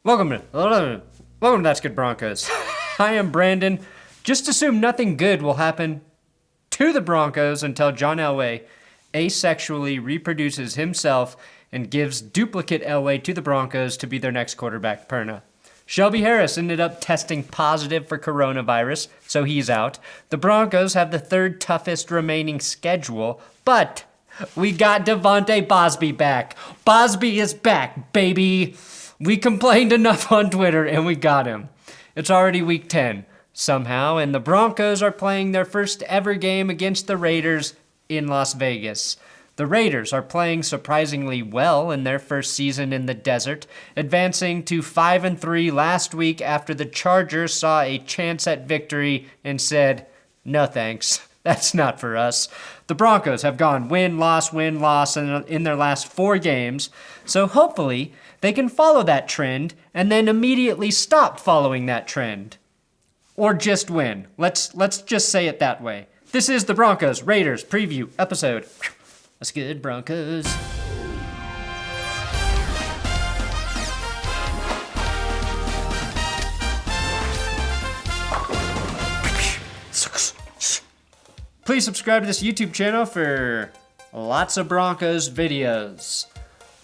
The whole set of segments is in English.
Welcome to That's Good Broncos. I am Brandon. Just assume nothing good will happen to the Broncos until John Elway asexually reproduces himself and gives duplicate Elway to the Broncos to be their next quarterback, Perna. Shelby Harris ended up testing positive for coronavirus, so he's out. The Broncos have the third toughest remaining schedule, but we got Devontae Bosby back. Bosby is back, baby. We complained enough on Twitter, and we got him. It's already week 10, somehow, and the Broncos are playing their first ever game against the Raiders in Las Vegas. The Raiders are playing surprisingly well in their first season in the desert, advancing to 5-3 last week after the Chargers saw a chance at victory and said, "No thanks, that's not for us." The Broncos have gone win-loss in their last 4 games, so hopefully they can follow that trend and then immediately stop following that trend. Or just win. Let's just say it that way. This is the Broncos Raiders preview episode. That's good, Broncos. Please subscribe to this YouTube channel for lots of Broncos videos.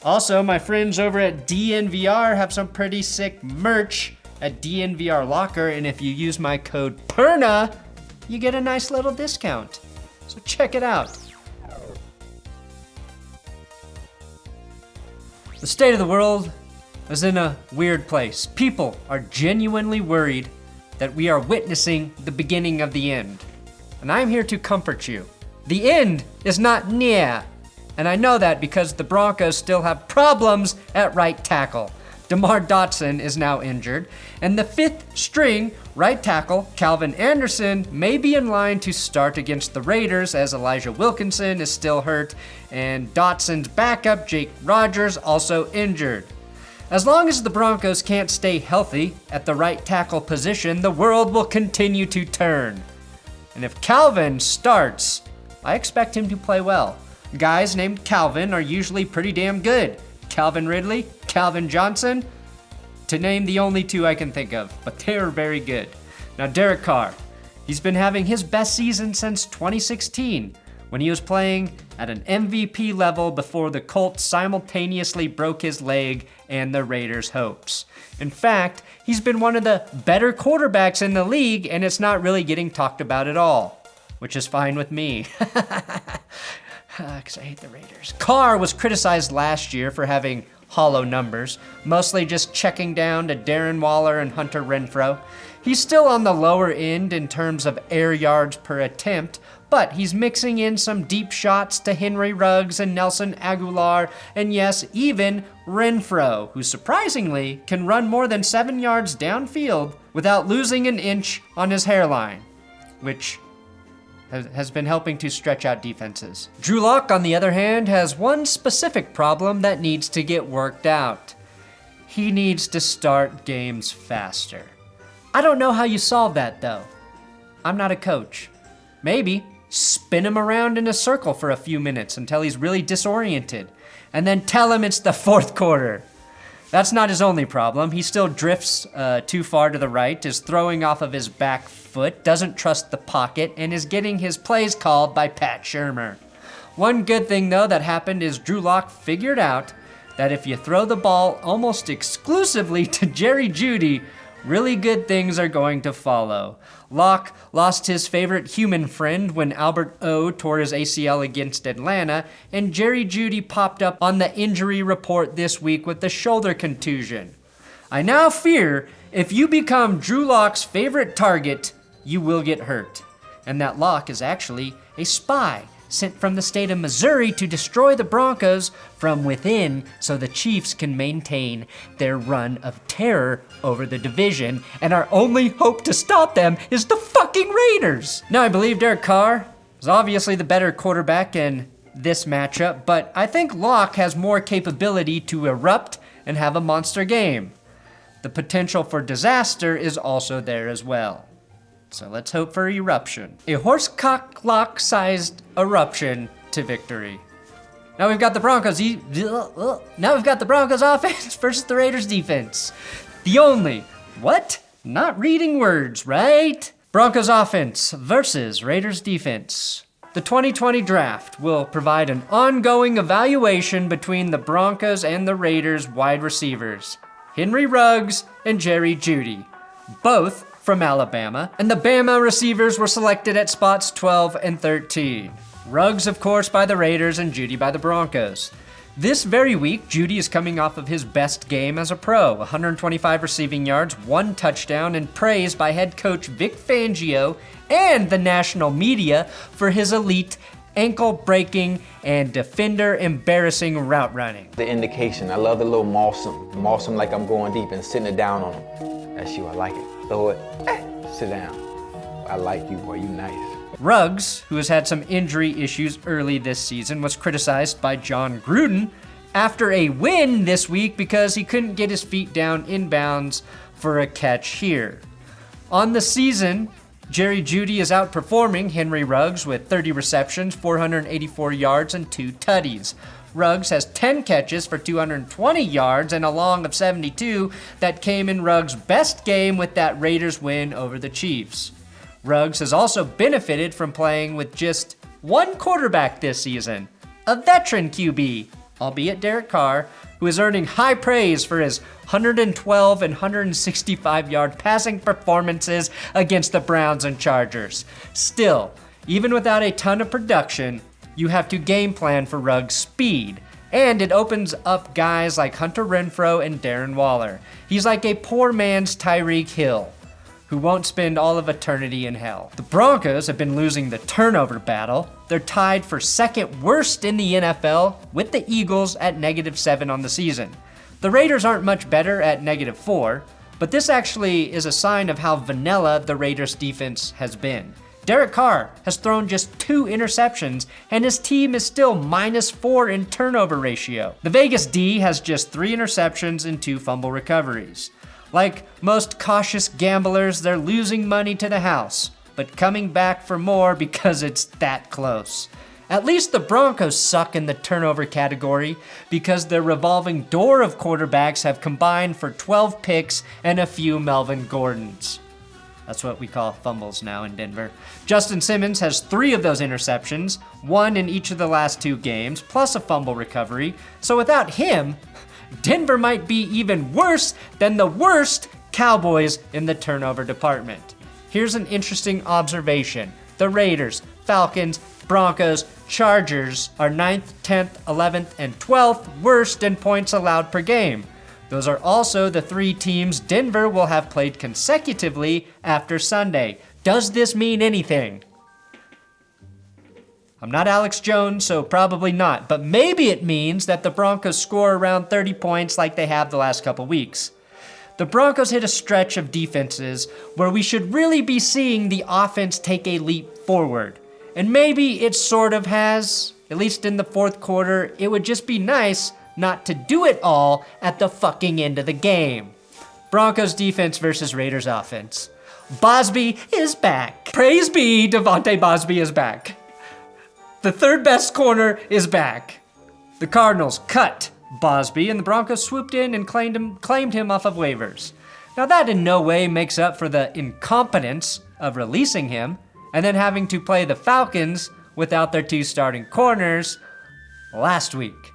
Also, my friends over at DNVR have some pretty sick merch at DNVR Locker, and if you use my code PERNA, you get a nice little discount. So check it out. The state of the world is in a weird place. People are genuinely worried that we are witnessing the beginning of the end. And I'm here to comfort you. The end is not near. And I know that because the Broncos still have problems at right tackle. DeMar Dotson is now injured, and the 5th string right tackle, Calvin Anderson, may be in line to start against the Raiders as Elijah Wilkinson is still hurt, and Dotson's backup, Jake Rodgers, also injured. As long as the Broncos can't stay healthy at the right tackle position, the world will continue to turn. And if Calvin starts, I expect him to play well. Guys named Calvin are usually pretty damn good. Calvin Ridley, Calvin Johnson, to name the only 2 I can think of, but they are very good. Now Derek Carr, he's been having his best season since 2016, when he was playing at an MVP level before the Colts simultaneously broke his leg and the Raiders' hopes. In fact, he's been one of the better quarterbacks in the league, and it's not really getting talked about at all, which is fine with me. Because I hate the Raiders. Carr was criticized last year for having hollow numbers, mostly just checking down to Darren Waller and Hunter Renfrow. He's still on the lower end in terms of air yards per attempt, but he's mixing in some deep shots to Henry Ruggs and Nelson Aguilar, and yes, even Renfrow, who surprisingly can run more than 7 yards downfield without losing an inch on his hairline, which has been helping to stretch out defenses. Drew Lock, on the other hand, has one specific problem that needs to get worked out. He needs to start games faster. I don't know how you solve that, though. I'm not a coach. Maybe spin him around in a circle for a few minutes until he's really disoriented, and then tell him it's the 4th quarter. That's not his only problem. He still drifts too far to the right, is throwing off of his back foot, doesn't trust the pocket, and is getting his plays called by Pat Shurmur. One good thing, though, that happened is Drew Lock figured out that if you throw the ball almost exclusively to Jerry Jeudy, really good things are going to follow. Lock lost his favorite human friend when Albert O tore his ACL against Atlanta, and Jerry Jeudy popped up on the injury report this week with the shoulder contusion. I now fear if you become Drew Lock's favorite target, you will get hurt. And that Lock is actually a spy sent from the state of Missouri to destroy the Broncos from within so the Chiefs can maintain their run of terror over the division, and our only hope to stop them is the fucking Raiders. Now, I believe Derek Carr is obviously the better quarterback in this matchup, but I think Lock has more capability to erupt and have a monster game. The potential for disaster is also there as well. So let's hope for eruption. A horsecock-lock-sized eruption to victory. Now we've got the Broncos offense versus the Raiders defense. The only, what? Not reading words, right? Broncos offense versus Raiders defense. The 2020 draft will provide an ongoing evaluation between the Broncos and the Raiders wide receivers, Henry Ruggs and Jerry Jeudy, both from Alabama, and the Bama receivers were selected at spots 12 and 13. Ruggs, of course, by the Raiders and Jeudy by the Broncos. This very week, Jeudy is coming off of his best game as a pro, 125 receiving yards, 1 touchdown, and praised by head coach Vic Fangio and the national media for his elite ankle-breaking and defender-embarrassing route running. The indication, I love the little moss him like I'm going deep and sitting it down on him. That's you, I like it. Throw it, sit down. I like you, boy, you nice. Ruggs, who has had some injury issues early this season, was criticized by John Gruden after a win this week because he couldn't get his feet down inbounds for a catch here. On the season, Jerry Jeudy is outperforming Henry Ruggs with 30 receptions, 484 yards, and 2 tutties. Ruggs has 10 catches for 220 yards and a long of 72 that came in Ruggs' best game with that Raiders win over the Chiefs. Ruggs has also benefited from playing with just one quarterback this season, a veteran QB, albeit Derek Carr, who is earning high praise for his 112 and 165-yard passing performances against the Browns and Chargers. Still, even without a ton of production, you have to game plan for Ruggs' speed, and it opens up guys like Hunter Renfrow and Darren Waller. He's like a poor man's Tyreek Hill, who won't spend all of eternity in hell. The Broncos have been losing the turnover battle. They're tied for second worst in the NFL with the Eagles at -7 on the season. The Raiders aren't much better at -4, but this actually is a sign of how vanilla the Raiders defense has been. Derek Carr has thrown just 2 interceptions, and his team is still -4 in turnover ratio. The Vegas D has just 3 interceptions and 2 fumble recoveries. Like most cautious gamblers, they're losing money to the house, but coming back for more because it's that close. At least the Broncos suck in the turnover category because their revolving door of quarterbacks have combined for 12 picks and a few Melvin Gordons. That's what we call fumbles now in Denver. Justin Simmons has 3 of those interceptions, 1 in each of the last 2 games, plus a fumble recovery. So without him, Denver might be even worse than the worst Cowboys in the turnover department. Here's an interesting observation. The Raiders, Falcons, Broncos, Chargers are 9th, 10th, 11th, and 12th worst in points allowed per game. Those are also the 3 teams Denver will have played consecutively after Sunday. Does this mean anything? I'm not Alex Jones, so probably not, but maybe it means that the Broncos score around 30 points like they have the last couple weeks. The Broncos hit a stretch of defenses where we should really be seeing the offense take a leap forward. And maybe it sort of has, at least in the 4th quarter. It would just be nice not to do it all at the fucking end of the game. Broncos defense versus Raiders offense. Bosby is back. Praise be, Devontae Bosby is back. The 3rd best corner is back. The Cardinals cut Bosby, and the Broncos swooped in and claimed him off of waivers. Now that in no way makes up for the incompetence of releasing him and then having to play the Falcons without their 2 starting corners last week.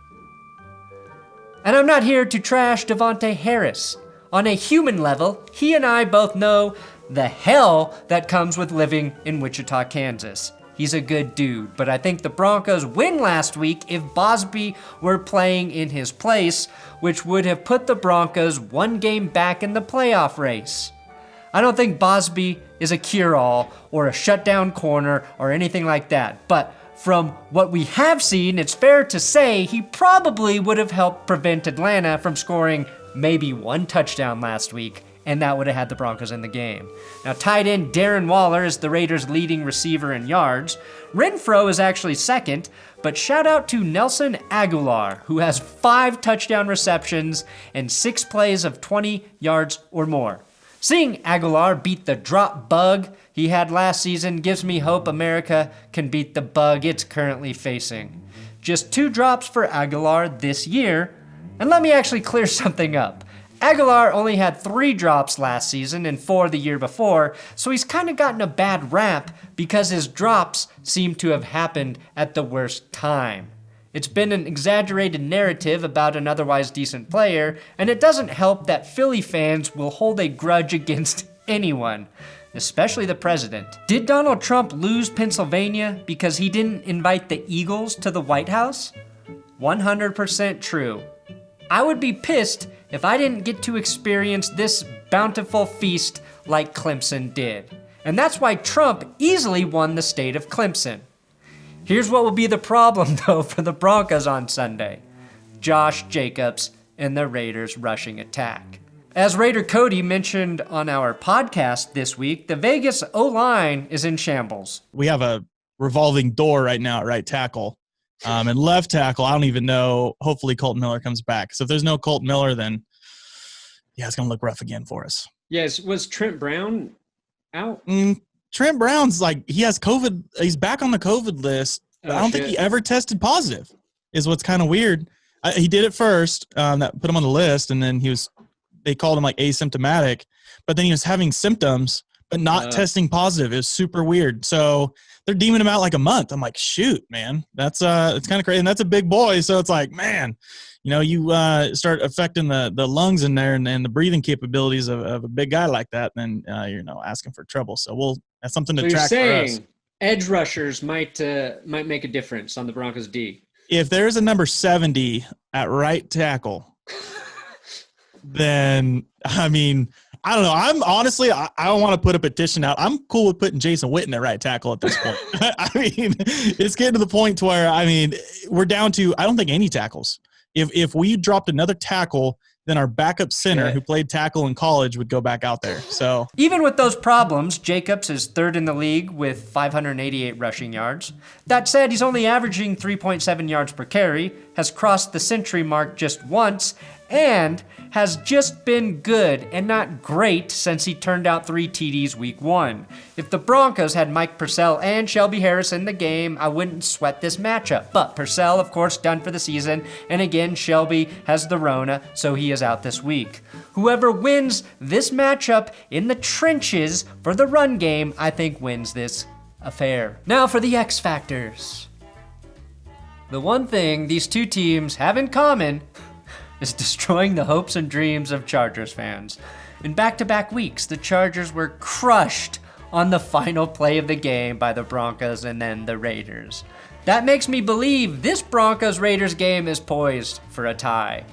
And I'm not here to trash Shelby Harris. On a human level, he and I both know the hell that comes with living in Wichita, Kansas. He's a good dude, but I think the Broncos win last week if Bosby were playing in his place, which would have put the Broncos 1 game back in the playoff race. I don't think Bosby is a cure-all or a shutdown corner or anything like that, but from what we have seen, it's fair to say he probably would have helped prevent Atlanta from scoring maybe 1 touchdown last week, and that would have had the Broncos in the game. Now, tight end Darren Waller is the Raiders' leading receiver in yards. Renfrow is actually second, but shout out to Nelson Aguilar, who has 5 touchdown receptions and 6 plays of 20 yards or more. Seeing Aguilar beat the drop bug he had last season gives me hope America can beat the bug it's currently facing. just 2 drops for Aguilar this year. And let me actually clear something up. Aguilar only had 3 drops last season and 4 the year before, so he's kind of gotten a bad rap because his drops seem to have happened at the worst time. It's been an exaggerated narrative about an otherwise decent player, and it doesn't help that Philly fans will hold a grudge against anyone, especially the president. Did Donald Trump lose Pennsylvania because he didn't invite the Eagles to the White House? 100% true. I would be pissed if I didn't get to experience this bountiful feast like Clemson did. And that's why Trump easily won the state of Clemson. Here's what will be the problem, though, for the Broncos on Sunday. Josh Jacobs and the Raiders' rushing attack. As Raider Cody mentioned on our podcast this week, the Vegas O-line is in shambles. We have a revolving door right now at right tackle. And left tackle, I don't even know. Hopefully Colton Miller comes back. So if there's no Colton Miller, then, yeah, it's going to look rough again for us. Yes, was Trent Brown out? Trent Brown's he has COVID. He's back on the COVID list. I don't think he ever tested positive is what's kind of weird. He did it first, that put him on the list, and then they called him asymptomatic, but then he was having symptoms but not testing positive. It was super weird. So they're deeming him out like a month. I'm like, shoot, man, that's it's kind of crazy. And that's a big boy. So it's like, man, you start affecting the lungs in there and the breathing capabilities of a big guy like that, then you're asking for trouble. So that's something to track for us. Edge rushers might make a difference on the Broncos D. If there's a number 70 at right tackle, then I don't know. I'm honestly, I don't want to put a petition out. I'm cool with putting Jason Witten at right tackle at this point. It's getting to the point to where, we're down to, I don't think any tackles. If we dropped another tackle, then our backup center who played tackle in college would go back out there. So even with those problems, Jacobs is 3rd in the league with 588 rushing yards. That said, he's only averaging 3.7 yards per carry, has crossed the century mark just once, and has just been good and not great since he turned out 3 TDs week 1. If the Broncos had Mike Purcell and Shelby Harris in the game, I wouldn't sweat this matchup. But Purcell, of course, done for the season, and again, Shelby has the Rona, so he is out this week. Whoever wins this matchup in the trenches for the run game, I think wins this affair. Now for the X Factors. The one thing these two teams have in common is destroying the hopes and dreams of Chargers fans. In back-to-back weeks, the Chargers were crushed on the final play of the game by the Broncos and then the Raiders. That makes me believe this Broncos-Raiders game is poised for a tie.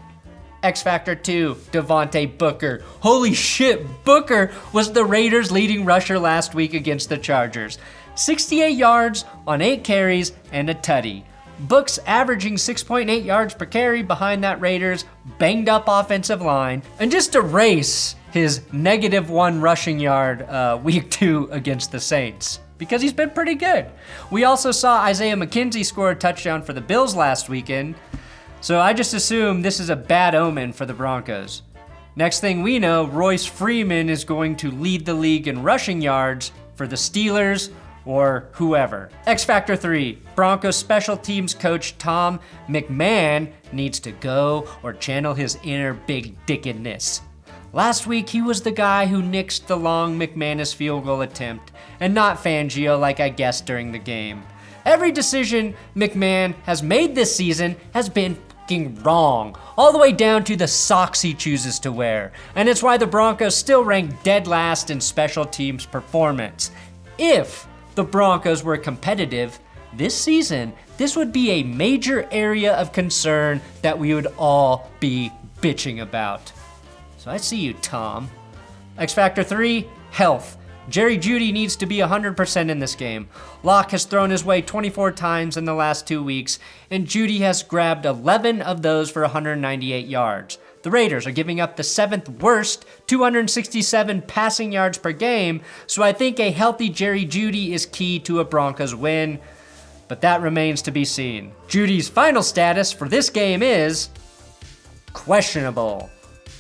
X Factor 2, Devontae Booker. Holy shit, Booker was the Raiders' leading rusher last week against the Chargers. 68 yards on 8 carries and a tutty. Book's averaging 6.8 yards per carry behind that Raiders' banged-up offensive line. And just erase his -1 rushing yard week 2 against the Saints, because he's been pretty good. We also saw Isaiah McKenzie score a touchdown for the Bills last weekend, so I just assume this is a bad omen for the Broncos. Next thing we know, Royce Freeman is going to lead the league in rushing yards for the Steelers or whoever. X Factor 3, Broncos special teams coach Tom McMahon needs to go or channel his inner big dickedness. Last week, he was the guy who nixed the long McManus field goal attempt, and not Fangio like I guessed during the game. Every decision McMahon has made this season has been fucking wrong, all the way down to the socks he chooses to wear, and it's why the Broncos still rank dead last in special teams performance. If the Broncos were competitive this season, this would be a major area of concern that we would all be bitching about. So I see you, Tom. X Factor 3, health. Jerry Jeudy needs to be 100% in this game. Locke has thrown his way 24 times in the last 2 weeks, and Jeudy has grabbed 11 of those for 198 yards. The Raiders are giving up the 7th worst, 267 passing yards per game, so I think a healthy Jerry Jeudy is key to a Broncos win, but that remains to be seen. Judy's final status for this game is questionable.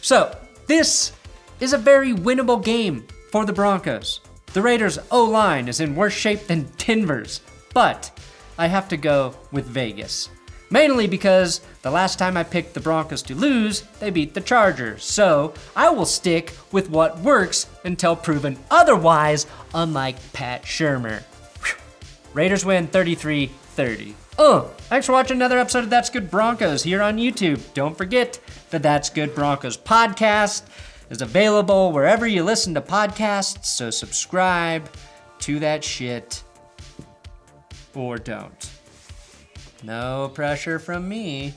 So, this is a very winnable game for the Broncos. The Raiders' O-line is in worse shape than Denver's, but I have to go with Vegas. Mainly because the last time I picked the Broncos to lose, they beat the Chargers. So I will stick with what works until proven otherwise, unlike Pat Shurmur. Whew. Raiders win 33-30. Thanks for watching another episode of That's Good Broncos here on YouTube. Don't forget the That's Good Broncos podcast is available wherever you listen to podcasts, so subscribe to that shit or don't. No pressure from me.